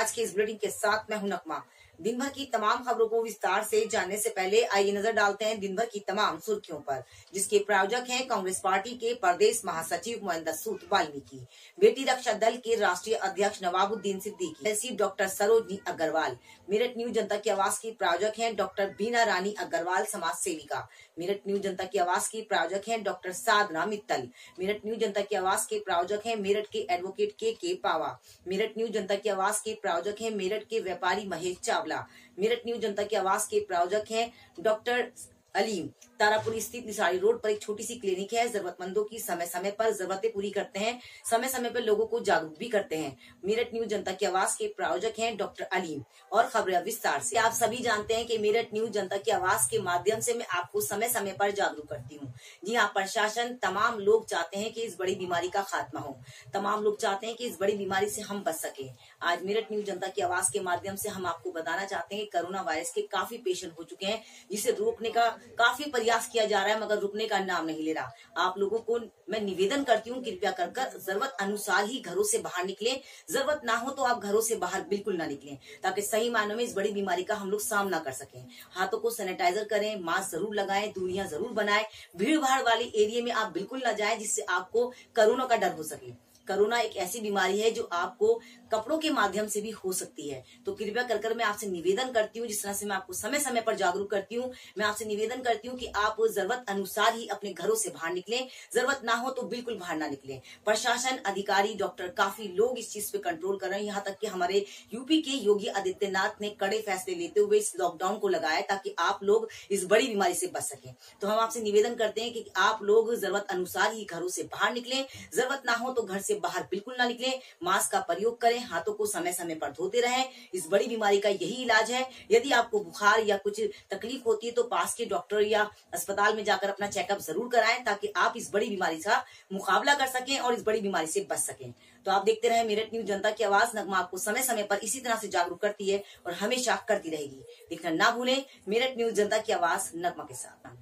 आज के इस बुलेटिन के साथ मैं हूं नकमा। दिन भर की तमाम खबरों को विस्तार से जानने से पहले आइए नजर डालते हैं दिन भर की तमाम सुर्खियों पर, जिसके प्रायोजक हैं कांग्रेस पार्टी के प्रदेश महासचिव मोहम्मद सूद वाल्मीकि, बेटी रक्षा दल के राष्ट्रीय अध्यक्ष Nawabuddin Siddiqui, SC doctor Sarojini Agarwal. Meerut new जनता की आवाज की प्रायोजक हैं डॉक्टर बीना रानी अग्रवाल, समाज सेविका। मेरठ न्यू जनता की आवाज की प्रायोजक हैं डॉक्टर साधना मित्तल। मेरठ न्यू जनता की आवाज के प्रायोजक हैं मेरठ के एडवोकेट के पावा। मेरठ न्यू जनता की आवाज के प्रायोजक हैं मेरठ के व्यापारी महेश चावला। मेरठ न्यू जनता की आवाज के प्रायोजक हैं डॉक्टर अलीम। तारापुर स्थित निसारी रोड पर एक छोटी सी क्लिनिक है। जरूरतमंदों की समय समय पर जरूरतें पूरी करते हैं, समय समय पर लोगों को जागरूक भी करते हैं। मेरठ न्यू जनता की आवाज के प्रायोजक हैं डॉक्टर अलीम। और खबरें विस्तार से। आप सभी जानते हैं कि मेरठ न्यू जनता की आवाज के माध्यम से मैं आपको समय समय पर जागरूक करती हूँ। जी हाँ, प्रशासन, तमाम लोग चाहते हैं कि इस बड़ी बीमारी का खात्मा हो। तमाम लोग चाहते हैं कि इस बड़ी बीमारी से हम बच सके। आज मेरठ न्यू जनता की आवाज के माध्यम से हम आपको बताना चाहते हैं कि कोरोना वायरस के काफी पेशेंट हो चुके हैं, जिसे रोकने का काफी प्रयास किया जा रहा है, मगर रुकने का नाम नहीं ले रहा। आप लोगों को मैं निवेदन करती हूँ, कृपया कर जरूरत अनुसार ही घरों से बाहर निकलें। जरूरत ना हो तो आप घरों से बाहर बिल्कुल ना निकलें, ताकि सही मायनों में इस बड़ी बीमारी का हम लोग सामना कर सकें। हाथों को सैनिटाइजर करें, मास्क जरूर लगाएं, दूरियां जरूर बनाएं। भीड़ भाड़ वाले एरिया में आप बिल्कुल ना जाएं, जिससे आपको कोरोना का डर हो सके। कोरोना एक ऐसी बीमारी है जो आपको कपड़ों के माध्यम से भी हो सकती है। तो कृपया कर मैं आपसे निवेदन करती हूँ, जिस तरह से मैं आपको समय समय पर जागरूक करती हूँ, मैं आपसे निवेदन करती हूँ कि आप जरूरत अनुसार ही अपने घरों से बाहर निकलें। जरूरत ना हो तो बिल्कुल बाहर ना निकलें। प्रशासन, अधिकारी, डॉक्टर, काफी लोग इस चीज पे कंट्रोल कर रहे हैं। यहाँ तक कि हमारे यूपी के योगी आदित्यनाथ ने कड़े फैसले लेते हुए इस लॉकडाउन को लगाया, ताकि आप लोग इस बड़ी बीमारी से बच सकें। तो हम आपसे निवेदन करते हैं कि आप लोग जरूरत अनुसार ही घरों से बाहर निकलें। जरूरत ना हो तो घर से बाहर बिल्कुल ना निकलें। मास्क का प्रयोग करें, हाथों को समय समय पर धोते रहें। इस बड़ी बीमारी का यही इलाज है। यदि आपको बुखार या कुछ तकलीफ होती है तो पास के डॉक्टर या अस्पताल में जाकर अपना चेकअप जरूर कराएं, ताकि आप इस बड़ी बीमारी का मुकाबला कर सकें और इस बड़ी बीमारी से बच सकें। तो आप देखते रहे मेरठ न्यू जनता की आवाज। नगमा आपको समय समय पर इसी तरह से जागरूक करती है और हमेशा करती रहेगी। देखना ना भूलें, मेरठ न्यू जनता की आवाज नगमा के साथ।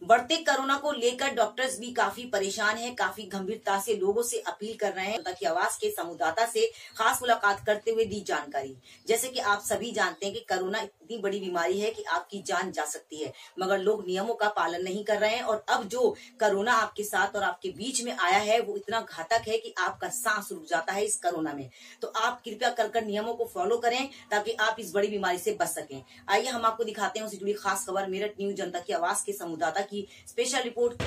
बढ़ते कोरोना को लेकर डॉक्टर्स भी काफी परेशान हैं, काफी गंभीरता से लोगों से अपील कर रहे हैं। जनता की आवाज के संवाददाता से खास मुलाकात करते हुए दी जानकारी। जैसे कि आप सभी जानते हैं कि कोरोना इतनी बड़ी बीमारी है कि आपकी जान जा सकती है, मगर लोग नियमों का पालन नहीं कर रहे हैं। और अब जो कोरोना आपके साथ और आपके बीच में आया है, वो इतना घातक है कि आपका सांस रुक जाता है इस कोरोना में। तो आप कृपया कर नियमों को फॉलो करें, ताकि आप इस बड़ी बीमारी से बच सकें। आइए हम आपको दिखाते हैं उससे जुड़ी खास खबर। मेरठ न्यू जनता की आवाज के संवाददाता की स्पेशल रिपोर्ट।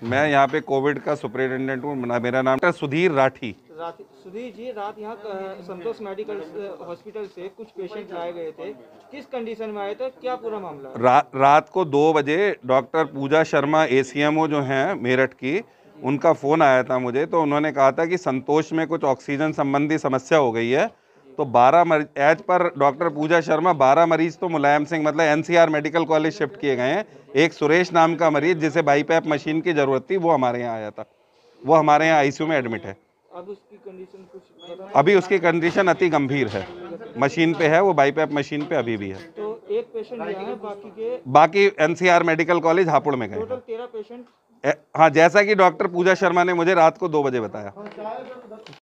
मैं यहाँ पे कोविड का सुपरिटेंडेंट हूँ। मेरा नाम है सुधीर राठी। सुधीर जी, रात यहाँ संतोष मेडिकल हॉस्पिटल से कुछ पेशेंट लाए गए थे, किस कंडीशन में आए थे, क्या पूरा मामला? रात को 2 बजे डॉक्टर पूजा शर्मा ACMO जो हैं मेरठ की, उनका फ़ोन आया था मुझे। तो उन्होंने कहा था कि संतोष में कुछ ऑक्सीजन संबंधी समस्या हो गई है। तो 12 मरीज एज पर डॉक्टर पूजा शर्मा 12 मरीज तो मुलायम सिंह मतलब NCR मेडिकल कॉलेज शिफ्ट किए गए हैं। एक सुरेश नाम का मरीज जिसे बाईपैप मशीन की ज़रूरत थी, वो हमारे यहाँ आया था। वो हमारे यहाँ ICU में एडमिट है। अब उसकी कंडीशन कुछ अभी उसकी कंडीशन अति गंभीर है, मशीन पे है, वो बाईपैप मशीन पे अभी भी है। तो एक पेशेंट यहाँ है, बाकी NCR मेडिकल कॉलेज हापुड़ में गए। Total 13 patient. हाँ, जैसा कि डॉक्टर पूजा शर्मा ने मुझे रात को 2 बजे बताया।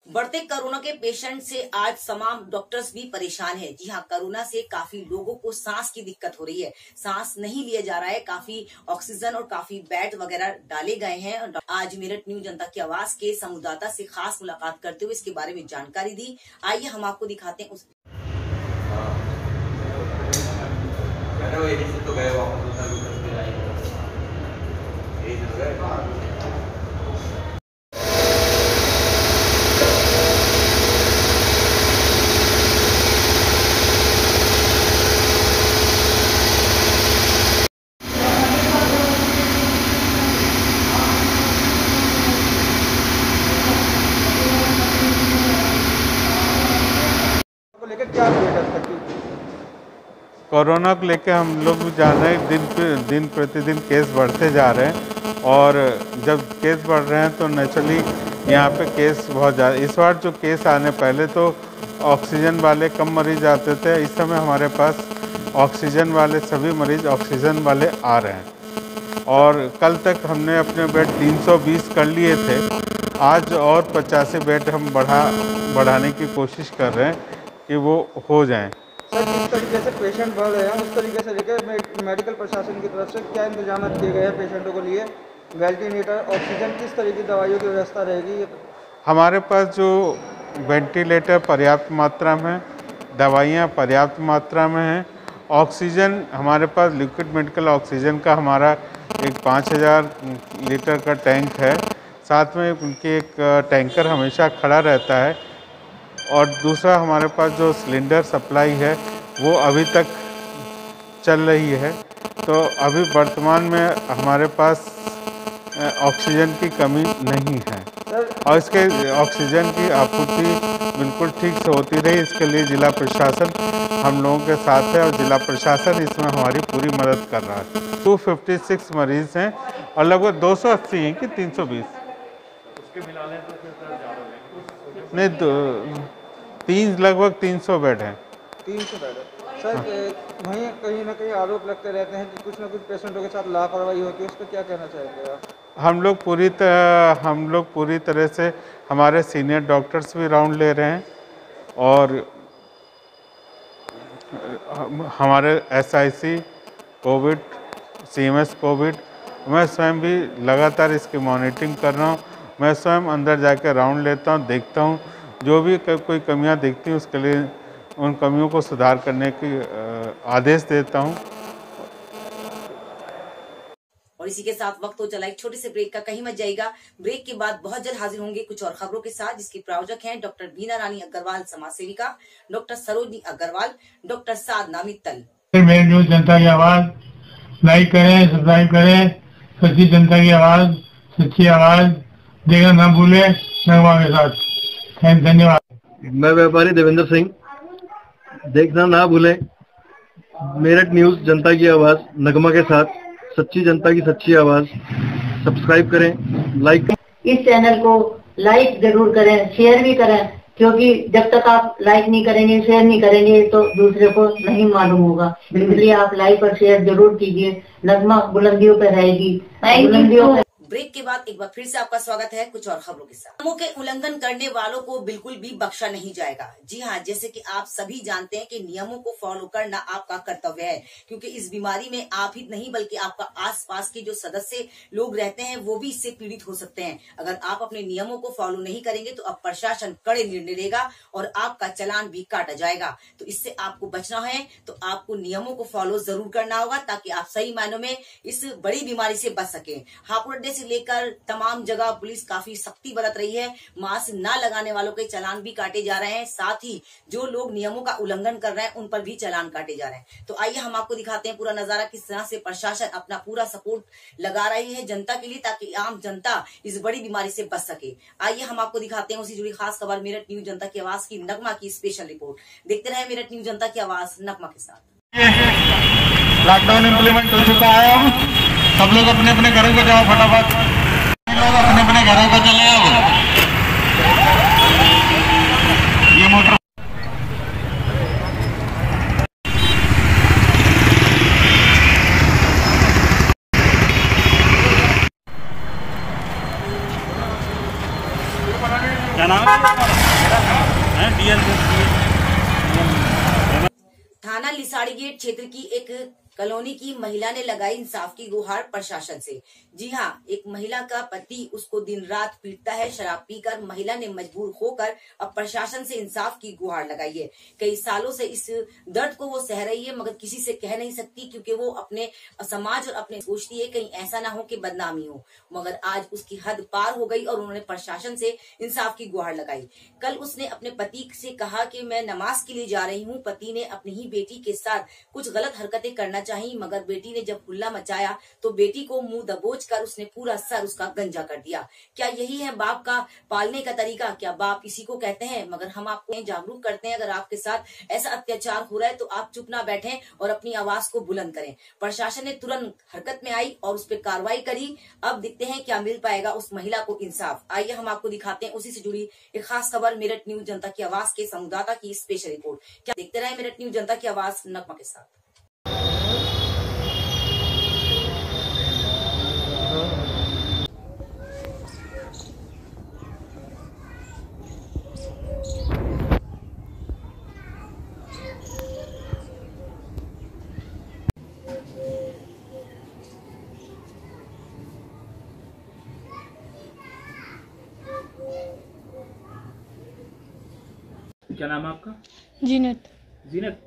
बढ़ते कोरोना के पेशेंट से आज तमाम डॉक्टर्स भी परेशान हैं। जी हाँ, कोरोना से काफी लोगों को सांस की दिक्कत हो रही है, सांस नहीं लिया जा रहा है। काफी ऑक्सीजन और काफी बेड वगैरह डाले गए हैं। आज मेरठ न्यू जनता की आवाज के संवाददाता से खास मुलाकात करते हुए इसके बारे में जानकारी दी। आइए हम आपको दिखाते हैं अरे वो यहीं से तो गए वापस उतर के जाएंगे, यहीं से तो गए। को लेकर क्या अपडेट है तक की? कोरोना को लेकर हम लोग भी जान रहे हैं, दिन प्रतिदिन केस बढ़ते जा रहे हैं और जब केस बढ़ रहे हैं तो नेचुरली यहाँ पे केस बहुत ज़्यादा। इस बार जो केस आने पहले तो ऑक्सीजन वाले कम मरीज आते थे, इस समय हमारे पास ऑक्सीजन वाले सभी मरीज ऑक्सीजन वाले आ रहे हैं और कल तक हमने अपने बेड 320 कर लिए थे। आज और 85 बेड हम बढ़ाने की कोशिश कर रहे हैं कि वो हो जाएं। सर, जिस तरीके से पेशेंट बढ़ रहे हैं उस तरीके से लेकर मेडिकल प्रशासन की तरफ से क्या इंतजाम किए गए हैं पेशेंटों के लिए? वेंटिलेटर, ऑक्सीजन, किस तरीके की दवाइयों की व्यवस्था रहेगी? हमारे पास जो वेंटिलेटर पर्याप्त मात्रा में है, दवाइयाँ पर्याप्त मात्रा में हैं, ऑक्सीजन हमारे पास लिक्विड मेडिकल ऑक्सीजन का हमारा एक 5000 लीटर का टैंक है, साथ में उनके एक टैंकर हमेशा खड़ा रहता है और दूसरा हमारे पास जो सिलेंडर सप्लाई है वो अभी तक चल रही है। तो अभी वर्तमान में हमारे पास ऑक्सीजन की कमी नहीं है और इसके ऑक्सीजन की आपूर्ति बिल्कुल ठीक से होती रही। इसके लिए जिला प्रशासन हम लोगों के साथ है और जिला प्रशासन इसमें हमारी पूरी मदद कर रहा है। 256 मरीज हैं और लगभग 280 हैं कि 320 नहीं, लगभग 300 बेड हैं। 300 बेड है। सर, वहीं कहीं ना कहीं आरोप लगते रहते हैं कि कुछ ना कुछ पेशेंटों के साथ लापरवाही होती है, उस पर क्या कहना चाहेंगे आप? हम लोग पूरी तरह से हमारे सीनियर डॉक्टर्स भी राउंड ले रहे हैं और हमारे SIC कोविड, CMS कोविड, मैं स्वयं भी लगातार इसकी मॉनिटरिंग कर रहा हूँ। मैं स्वयं अंदर जाकर राउंड लेता हूँ, देखता हूँ, जो भी कोई कमियाँ दिखती हैं उसके लिए उन कमियों को सुधार करने की आदेश देता हूँ। और इसी के साथ वक्त हो चला एक छोटे से ब्रेक का, कहीं मत जाइएगा। ब्रेक के बाद बहुत जल्द हाजिर होंगे कुछ और खबरों के साथ, जिसके प्रायोजक हैं डॉक्टर बीना रानी अग्रवाल समाज सेविका, डॉक्टर सरोजनी अग्रवाल, डॉक्टर साधना मित्तल। मेरी न्यूज जनता की आवाज लाइक करें, सब्सक्राइब करें। सच्ची जनता की आवाज, सच्ची आवाज देखना ना भूले, नगमा के साथ। धन्यवाद। मैं व्यापारी देवेंद्र सिंह, देखना ना भूले मेरठ न्यूज जनता की आवाज नगमा के साथ, सच्ची जनता की सच्ची आवाज। सब्सक्राइब करें, लाइक। इस चैनल को लाइक जरूर करें, शेयर भी करें, क्योंकि जब तक आप लाइक नहीं करेंगे, शेयर नहीं करेंगे तो दूसरे को नहीं मालूम होगा। इसलिए आप लाइक और शेयर जरूर कीजिए। नगमा बुलंदियों पे रहेगी, बुलंदियों पे। ब्रेक के बाद एक बार फिर से आपका स्वागत है कुछ और खबरों के साथ। नियमों के उल्लंघन करने वालों को बिल्कुल भी बख्शा नहीं जाएगा। जी हाँ, जैसे कि आप सभी जानते हैं कि नियमों को फॉलो करना आपका कर्तव्य है, क्योंकि इस बीमारी में आप ही नहीं बल्कि आपका आसपास के जो सदस्य लोग रहते हैं वो भी इससे पीड़ित हो सकते हैं। अगर आप अपने नियमों को फॉलो नहीं करेंगे तो अब प्रशासन कड़े निर्णय लेगा और आपका चालान भी काटा जाएगा। तो इससे आपको बचना है तो आपको नियमों को फॉलो जरूर करना होगा, ताकि आप सही मायनों में इस बड़ी बीमारी से बच सके। हापुड़ अड्डे से लेकर तमाम जगह पुलिस काफी सख्ती बरत रही है। मास्क न लगाने वालों के चालान भी काटे जा रहे हैं, साथ ही जो लोग नियमों का उल्लंघन कर रहे हैं उन पर भी चालान काटे जा रहे हैं। तो आइए हम आपको दिखाते हैं पूरा नजारा, किस तरह से प्रशासन अपना पूरा सपोर्ट लगा रही है जनता के लिए, ताकि आम जनता इस बड़ी बीमारी से बच सके। आइए हम आपको दिखाते हैं उसी जुड़ी खास खबर, मेरठ न्यूज जनता की आवाज की नगमा की स्पेशल रिपोर्ट। देखते रहे मेरठ न्यूज जनता की आवाज नगमा के साथ। लॉकडाउन इम्प्लीमेंट हो चुका है, अब सब लोग अपने अपने घरों को जाओ, फटाफट लोग अपने अपने घरों को चले आओ। ये मोटर क्या नाम है? थाना लिसाड़ी गेट क्षेत्र की एक कॉलोनी की महिला ने लगाई इंसाफ की गुहार प्रशासन से। जी हाँ, एक महिला का पति उसको दिन रात पीटता है। शराब पीकर महिला ने मजबूर होकर अब प्रशासन से इंसाफ की गुहार लगाई है। कई सालों से इस दर्द को वो सह रही है, मगर किसी से कह नहीं सकती, क्योंकि वो अपने समाज और अपने सोचती है कहीं ऐसा ना हो कि बदनामी हो। मगर आज उसकी हद पार हो गई और उन्होंने प्रशासन से इंसाफ की गुहार लगाई। कल उसने अपने पति से कहा कि मैं नमाज के लिए जा रही हूँ। पति ने अपनी ही बेटी के साथ कुछ गलत हरकतें करना चाहिए, मगर बेटी ने जब हुल्ला मचाया तो बेटी को मुंह दबोच कर उसने पूरा सर उसका गंजा कर दिया। क्या यही है बाप का पालने का तरीका? क्या बाप इसी को कहते हैं? मगर हम आपको जागरूक करते हैं, अगर आपके साथ ऐसा अत्याचार हो रहा है तो आप चुप ना बैठें और अपनी आवाज को बुलंद करें। प्रशासन ने तुरंत हरकत में आई और उस पर कार्रवाई करी। अब देखते हैं क्या मिल पाएगा उस महिला को इंसाफ। आइए हम आपको दिखाते हैं उसी से जुड़ी एक खास खबर, मेरठ न्यूज जनता की आवाज के संवाददाता की स्पेशल रिपोर्ट। क्या देखते रहे मेरठ न्यूज जनता की आवाज नगमा के साथ। क्या नाम है आपका? जीनत। जीनत,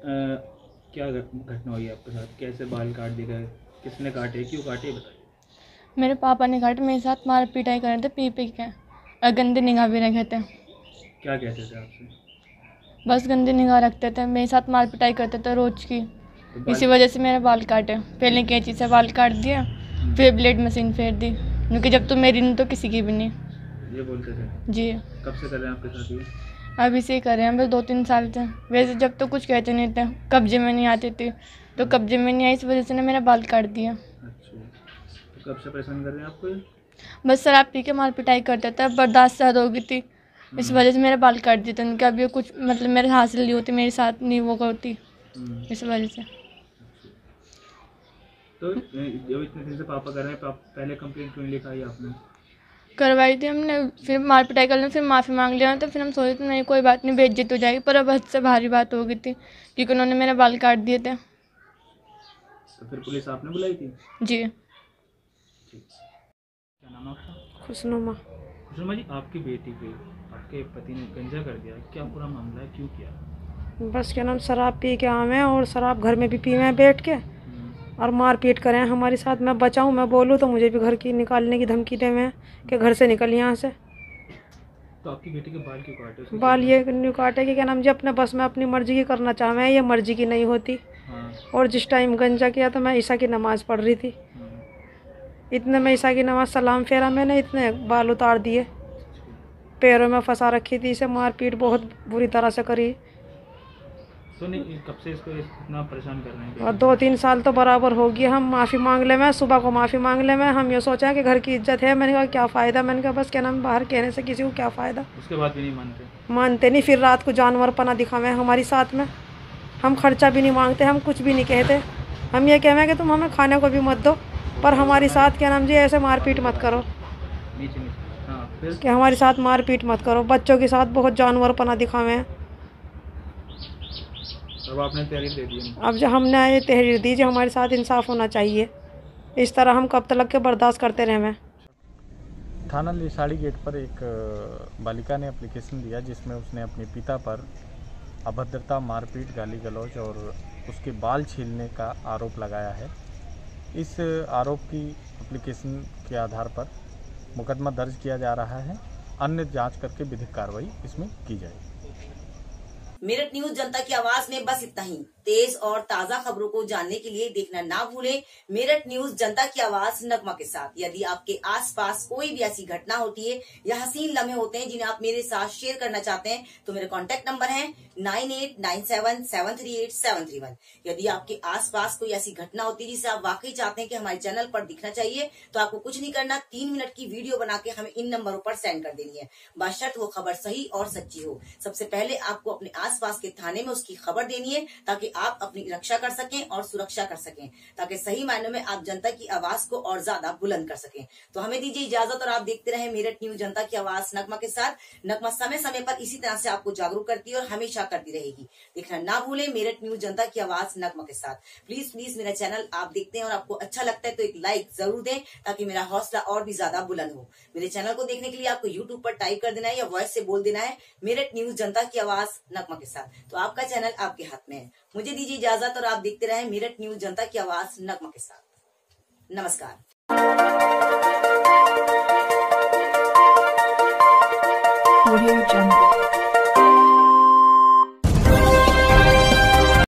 क्या घटना हुई आपके साथ? कैसे बाल काट दिए गए? किसने काटे, क्यों काटे, बताइए। मेरे पापा ने काटे, मेरे साथ मार पिटाई कर रहे थे पी पी के, और गंदे निगाह भी रखे थे। क्या कहते थे आपसे? बस गंदे निगाह रखते थे, मेरे साथ मार पिटाई करते थे रोज की। तो इसी वजह से मेरे बाल काटे। पहले कैंची से बाल काट दिया, फिर ब्लेड मशीन फेर दी, क्योंकि जब तो मेरी नहीं तो किसी की भी नहीं। ये बोलते थे? जी। कब से कर रहे हैं आपके साथ ये? अभी से कर रहे हैं, बस 2-3 साल से। वैसे जब तो कुछ कहते नहीं थे, कब्जे में नहीं आती थी, तो कब्जे में नहीं आई, इस वजह से ने मेरा बाल काट दिया। अच्छा, तो कब से परेशान कर रहे हैं आपको? बस शराब पी के मार पिटाई करते थे, बर्दाश्त से हद हो गई थी, इस वजह से मेरे बाल काट दिए थे। उनके अभी कुछ मतलब मेरे हासिल नहीं होती, मेरे साथ नहीं वो होती, इस वजह से। तो जब इतने दिन से पापा कर रहे हैं, पहले कंप्लेंट क्यों नहीं लिखाई आपने? करवाई थी हमने, फिर मार पिटाई कर ली, फिर माफ़ी मांग लिया, तो फिर हम सोचे थे नहीं कोई बात नहीं, बेइज्जत हो जाएगी, पर अब हद से भारी बात हो गई थी, क्योंकि उन्होंने मेरे बाल काट दिए थे। तो फिर पुलिस आपने बुलाई थी? जी। क्या नाम आपका? खुशनुमा। खुशनुमा जी, आपकी बेटी पे आपके पति ने गंजा कर दिया, क्या पूरा मामला है, क्यों किया? बस क्या नाम, शराब पी के आए हैं और शराब घर में भी पी हैं बैठ के, और मार पीट करें हमारे साथ। मैं बचाऊं, मैं बोलूं तो मुझे भी घर की निकालने की धमकी दे में कि घर से निकल यहाँ से। तो आपकी बेटी के बाल क्यों काटे? बाल ये नहीं काटे कि क्या नाम जी, अपने बस में अपनी मर्जी की करना चाह मैं, ये मर्जी की नहीं होती। और जिस टाइम गंजा किया तो मैं ईसा की नमाज पढ़ रही थी, इतने में ईसा की नमाज सलाम फेरा, मैंने इतने बाल उतार दिए, पैरों में फंसा रखी थी, इसे मार पीट बहुत बुरी तरह से करी। तो नहीं, कब से इसको इतना परेशान कर रहे हैं? और 2-3 साल तो बराबर होगी। हम माफ़ी मांग ले में, सुबह को माफ़ी मांग ले में, हम ये सोचा कि घर की इज्जत है। मैंने कहा क्या फ़ायदा, मैंने कहा बस क्या नाम, बाहर कहने से किसी को क्या फ़ायदा। उसके बाद भी नहीं मानते नहीं, फिर रात को जानवरपना दिखावे हमारी साथ में। हम खर्चा भी नहीं मांगते, हम कुछ भी नहीं कहते, हम ये कहें कि तुम हमें खाने को भी मत दो, पर हमारी साथ क्या नाम जी ऐसे मारपीट मत करो, कि हमारे साथ मारपीट मत करो। बच्चों के साथ बहुत जानवरपना दिखावे। अब आपने तहरीर दे दी? अब जो हमने ये तहरीर दी, जो हमारे साथ इंसाफ होना चाहिए, इस तरह हम कब तक के बर्दाश्त करते रहे। मैं थाना लिसाड़ी गेट पर एक बालिका ने एप्लीकेशन दिया, जिसमें उसने अपने पिता पर अभद्रता, मारपीट, गाली गलौज और उसके बाल छीलने का आरोप लगाया है। इस आरोप की एप्लीकेशन के आधार पर मुकदमा दर्ज किया जा रहा है। अन्य जांच करके विधिक कार्रवाई इसमें की जाएगी। मेरठ न्यूज जनता की आवाज में बस इतना ही। तेज और ताजा खबरों को जानने के लिए देखना ना भूलें मेरठ न्यूज जनता की आवाज नगमा के साथ। यदि आपके आसपास कोई भी ऐसी घटना होती है या हसीन लम्हे होते हैं जिन्हें आप मेरे साथ शेयर करना चाहते हैं तो मेरे कॉन्टेक्ट नंबर है 9897738731। यदि आपके आसपास कोई ऐसी घटना होती है जिसे आप वाकई चाहते हैं कि हमारे चैनल पर दिखना चाहिए तो आपको कुछ नहीं करना, 3 मिनट की वीडियो बना के हमें इन नंबरों पर सेंड कर देनी है, बशर्त वो खबर सही और सच्ची हो। सबसे पहले आपको अपने आसपास के थाने में उसकी खबर देनी है ताकि आप अपनी रक्षा कर सकें और सुरक्षा कर सकें, ताकि सही मायनों में आप जनता की आवाज को और ज्यादा बुलंद कर सकें। तो हमें दीजिए इजाजत और आप देखते रहे मेरठ न्यूज जनता की आवाज नगमा के साथ। नगमा समय समय पर इसी तरह से आपको जागरूक करती है और हमेशा करती रहेगी। देखना ना भूलें मेरठ न्यूज जनता की आवाज नगमा के साथ। प्लीज प्लीज मेरा चैनल आप देखते हैं और आपको अच्छा लगता है तो एक लाइक जरूर दें, ताकि मेरा हौसला और भी ज्यादा बुलंद हो। मेरे चैनल को देखने के लिए आपको यूट्यूब पर टाइप कर देना है या वॉइस से बोल देना है मेरठ न्यूज जनता की आवाज नगमा के साथ। तो आपका चैनल आपके हाथ में है। मुझे दीजिए इजाजत और आप देखते रहे मेरठ न्यूज जनता की आवाज नगमा के साथ। नमस्कार। Audio Jungle.